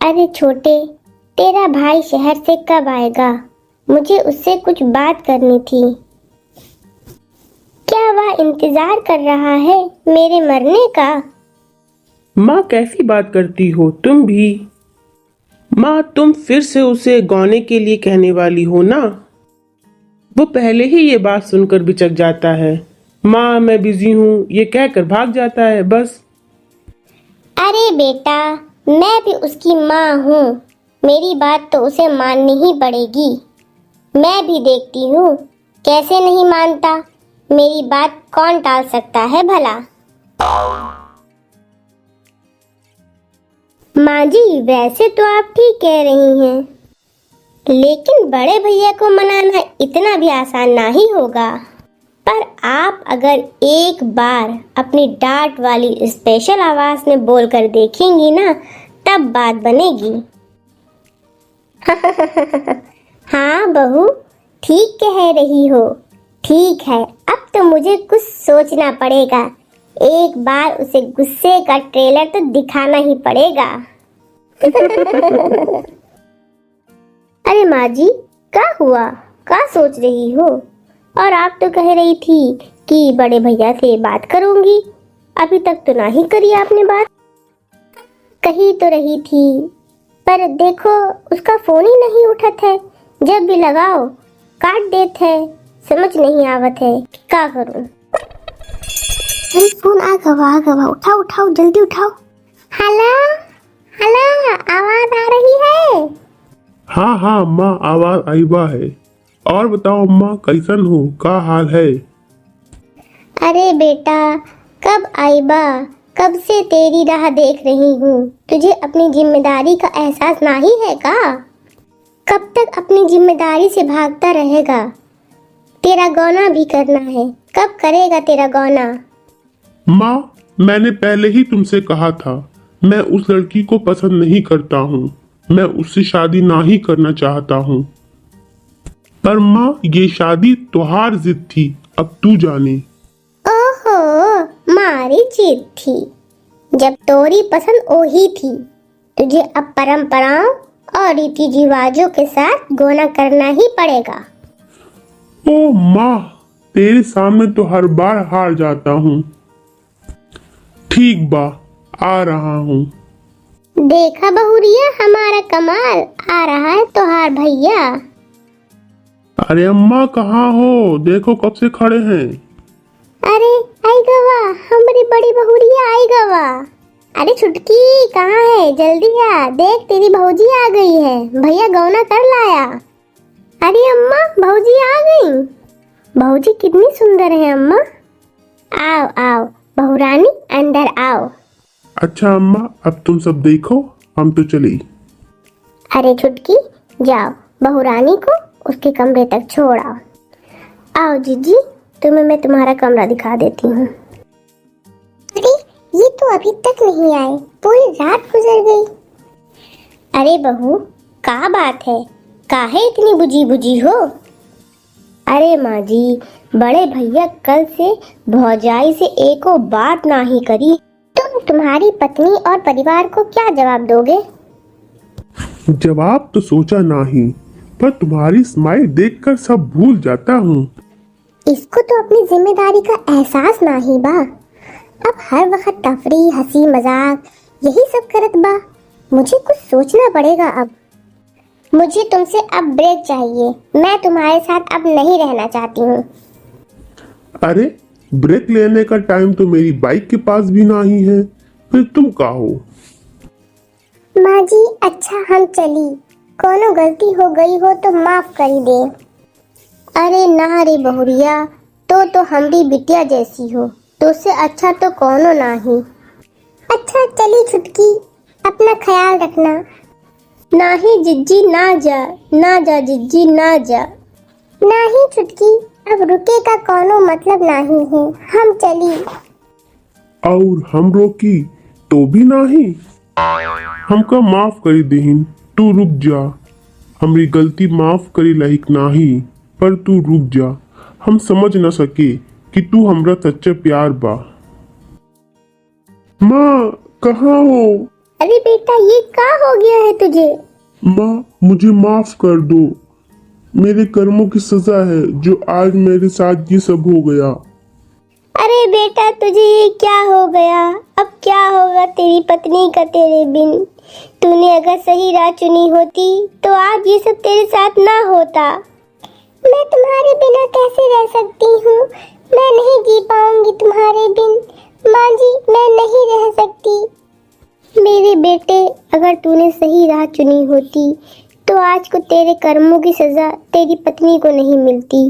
अरे छोटे, तेरा भाई शहर से कब आएगा? मुझे उससे कुछ बात करनी थी। क्या वह इंतजार कर रहा है मेरे मरने का? माँ कैसी बात करती हो तुम भी? माँ तुम फिर से उसे गाने के लिए कहने वाली हो ना? वो पहले ही ये बात सुनकर बिचक जाता है। माँ मैं बिजी हूँ ये कहकर भाग जाता है बस। अरे बेटा, मैं भी उसकी माँ हूँ। मेरी बात तो उसे माननी ही पड़ेगी। मैं भी देखती हूँ कैसे नहीं मानता। मेरी बात कौन टाल सकता है भला? माँ जी, वैसे तो आप ठीक कह रही हैं, लेकिन बड़े भैया को मनाना इतना भी आसान नहीं होगा। पर आप अगर एक बार अपनी डांट वाली स्पेशल आवाज में बोलकर देखेंगी ना, तब बात बनेगी। हाँ बहू, ठीक कह रही हो। ठीक है, अब तो मुझे कुछ सोचना पड़ेगा। एक बार उसे गुस्से का ट्रेलर तो दिखाना ही पड़ेगा। अरे माँ जी, क्या हुआ? क्या सोच रही हो? और आप तो कह रही थी कि बड़े भैया से बात करूंगी। अभी तक तो नहीं करी आपने बात। कही तो रही थी, पर देखो उसका फोन ही नहीं उठत है। जब भी लगाओ काट देत है। समझ नहीं आवत है क्या करूं। अरे फोन आ गवा, उठाओ उठाओ, जल्दी उठाओ। हेलो हेलो, आवाज आ रही है? हाँ हाँ माँ, आवाज आईबा है। और बताओ माँ, कैसन हो, का हाल है? अरे बेटा, कब आईबा? कब से तेरी राह देख रही हूँ। तुझे अपनी जिम्मेदारी का एहसास नहीं है का? कब तक अपनी जिम्मेदारी से भागता रहेगा? तेरा गौना भी करना है। कब करेगा तेरा गौना? माँ, मैंने पहले ही तुमसे कहा था, मैं उस लड़की को पसंद नहीं करता हूँ। मैं उससे शादी ना ही करना चाहता हूँ। पर माँ, ये शादी तुहार जिद थी, अब तू जाने। ओहो, मारी जिद थी। जब तोरी पसंद ओही थी, तुझे अब परंपराओं और रीति रिवाजों के साथ गौना करना ही पड़ेगा। ओ माँ, तेरे सामने तो हर बार हार जाता हूँ। ठीक बा, आ रहा हूँ। देखा बहुरिया, हमारा कमाल। आ रहा है तोहार भैया। अरे अम्मा कहाँ हो? देखो कब से खड़े हैं। अरे आई गवा, हमारी बड़ी बहुरिया आई गवा। अरे छुटकी कहाँ है? जल्दी आ, देख तेरी भौजी आ गई है। भैया गौना कर लाया। अरे अम्मा, भौजी आ गई। भौजी कितनी सुंदर है अम्मा। आओ आओ बहुरानी, अंदर आओ। अच्छा अम्मा, अब तुम सब देखो, हम तो चली। अरे छुटकी, जाओ बहुरानी को उसके कमरे तक छोड़ आओ। आओ जीजी, तुम्हें मैं तुम्हारा कमरा दिखा देती हूँ। अरे ये तो अभी तक नहीं आए, पूरी रात गुजर गई। अरे बहू, क्या बात है? काहे इतनी बुझी बुझी हो? अरे माँ जी, बड़े भैया कल से भौजाई से एको बात नहीं करी। तुम तुम्हारी पत्नी और परिवार को क्या जवाब दोगे? जवाब तो सोचा नहीं, पर तुम्हारी स्माइल देखकर सब भूल जाता हूँ। इसको तो अपनी जिम्मेदारी का एहसास नहीं बा। अब हर वक्त तफरी, हंसी मजाक यही सब करत बा। मुझे कुछ सोचना पड़ेगा अब। मुझे तुमसे अब ब्रेक चाहिए। मैं तुम्हारे साथ अब नहीं रहना चाहती हूँ। अरे ब्रेक लेने का टाइम तो मेरी बाइक के पास भी नहीं है, फिर तुम का हो? माँ जी, अच्छा हम चली। कोनो गलती हो गई हो तो माफ करी दे। अरे ना रे बहुरिया, तो हमारी बिटिया जैसी हो। तुझसे अच्छा तो कोनो नहीं। अच्छा चली छुटकी, अपना ख्याल रखना। ना ही जिज्जी, ना जा जिज्जी, ना जा। ना ही छुटकी, अब रुके का कोनो मतलब नहीं है। हम चली। और हम रोकी तो भी नहीं? हमका माफ करी देहिन, तू रुक जा। हमारी गलती माफ करी लायक नहीं, पर तू रुक जा। हम समझ न सके कि तू हमरा सच्चा प्यार बा। माँ कहाँ हो? अरे बेटा, ये क्या हो गया है तुझे? माँ, मुझे माफ कर दो। मेरे कर्मों की सजा है जो आज मेरे साथ ये सब हो गया। अरे बेटा, तुझे ये क्या हो गया? अब क्या होगा तेरी पत्नी का तेरे बिन? तूने अगर सही राह चुनी होती तो आज ये सब तेरे साथ ना होता। मैं तुम्हारे बिना कैसे रह सकती हूँ? मैं नहीं जी पाऊंगी तुम्हारे बिन। माँ जी, मैं नहीं रह सकती। मेरे बेटे, अगर तूने सही राह चुनी होती तो आज को तेरे कर्मों की सजा तेरी पत्नी को नहीं मिलती।